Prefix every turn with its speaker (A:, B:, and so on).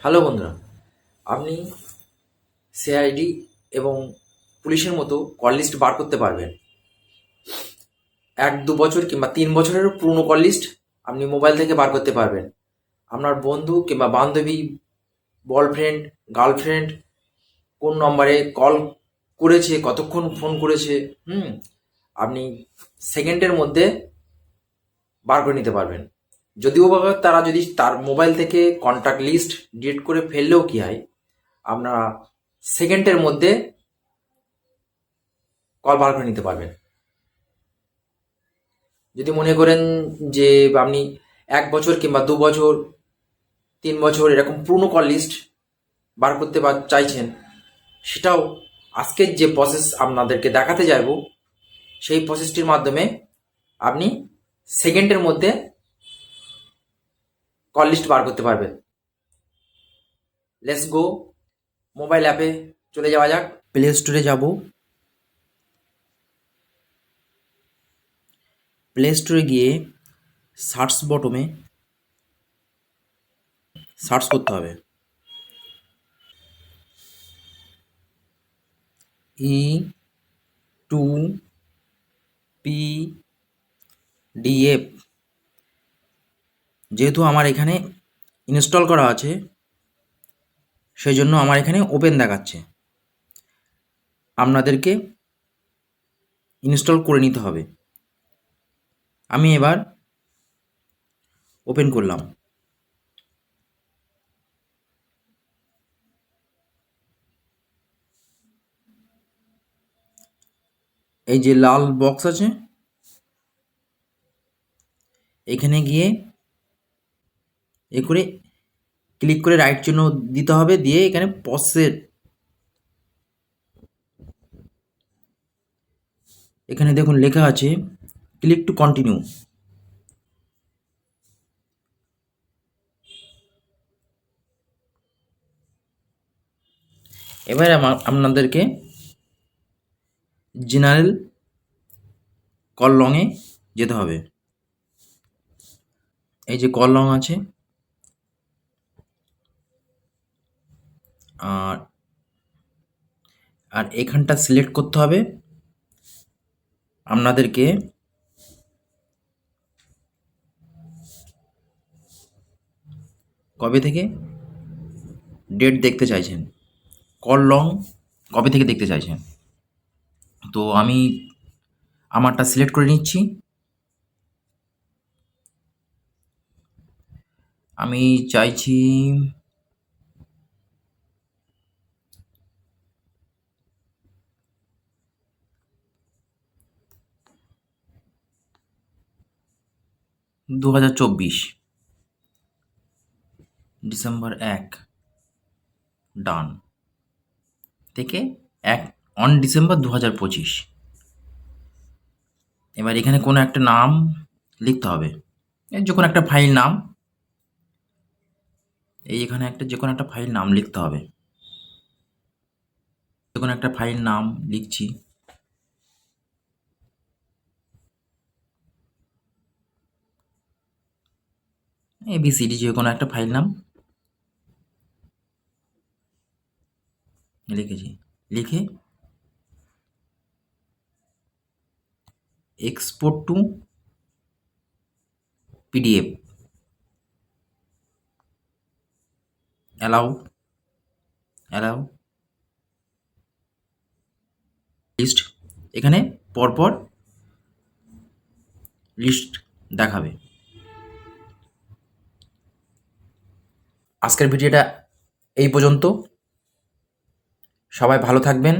A: Hello বন্ধুরা, আপনি CID এবং পুলিশের মতো কল লিস্ট বার করতে পারবেন। 1-2 বছর কিংবা 3 বছরেরও পুরনো কল লিস্ট আপনি মোবাইল থেকে বার করতে পারবেন। আপনার বন্ধু কিংবা বান্ধবী, বয়ফ্রেন্ড, গার্লফ্রেন্ড কোন নম্বরে কল করেছে, কতক্ষণ ফোন করেছে, আপনি সেকেন্ডের মধ্যে বার করে নিতে পারবেন। যদিও বা তারা যদি তার মোবাইল থেকে কন্ট্যাক্ট লিস্ট ডিলিট করে ফেললেও কি হয়, আপনারা সেকেন্ডের মধ্যে কল বার করে নিতে পারবেন। যদি মনে করেন যে আপনি 1 বছর কিংবা 2 বছর, 3 বছর এরকম পুরনো কল লিস্ট বার করতে চাইছেন, সেটাও আজকের যে প্রসেস আপনাদেরকে দেখাতে যাব, সেই প্রসেসটির মাধ্যমে আপনি সেকেন্ডের মধ্যে কল লিস্ট বার করতে পারবেন। লেটস গো, মোবাইল অ্যাপে চলে যাওয়া যাক। প্লে স্টোরে যাব। প্লে স্টোরে গিয়ে সার্চ বটমে সার্চ করতে হবে E2PDF। যেহেতু আমার এখানে ইনস্টল করা আছে, সেই জন্য আমার এখানে ওপেন দেখাচ্ছে। আপনাদেরকে ইনস্টল করে নিতে হবে। আমি এবার ওপেন করলাম। এই যে লাল বক্স আছে, এখানে গিয়ে এ করে ক্লিক করে রাইট চিহ্ন দিতে হবে, দিয়ে এখানে প্রসেস, এখানে দেখুন লেখা আছে ক্লিক টু কন্টিনিউ। এবার আপনাদেরকে জেনারেল কল লংয়ে যেতে হবে। এই যে কল লং আছে, আর আর এখানটা সিলেক্ট করতে হবে। আপনাদেরকে কবে থেকে ডেট দেখতে চাইছেন, কল লং কবে থেকে দেখতে চাইছেন, তো আমি আমারটা সিলেক্ট করে নিচ্ছি। আমি চাইছি 2024 ডিসেম্বর 1 ডান থেকে 1 ডিসেম্বর 2025। এবার এখানে কোনো একটা নাম লিখতে হবে, যে কোনো একটা ফাইল নাম। এখানে যে কোনো একটা ফাইল নাম লিখতে হবে। যে কোনো একটা ফাইল নাম লিখছি। ABCD যে কোনো একটা ফাইল নাম লিখেছি। লিখে export to PDF, allow list. এখানে পরপর লিস্ট দেখাবে। আজকের ভিডিওটা এই পর্যন্ত। সবাই ভালো থাকবেন।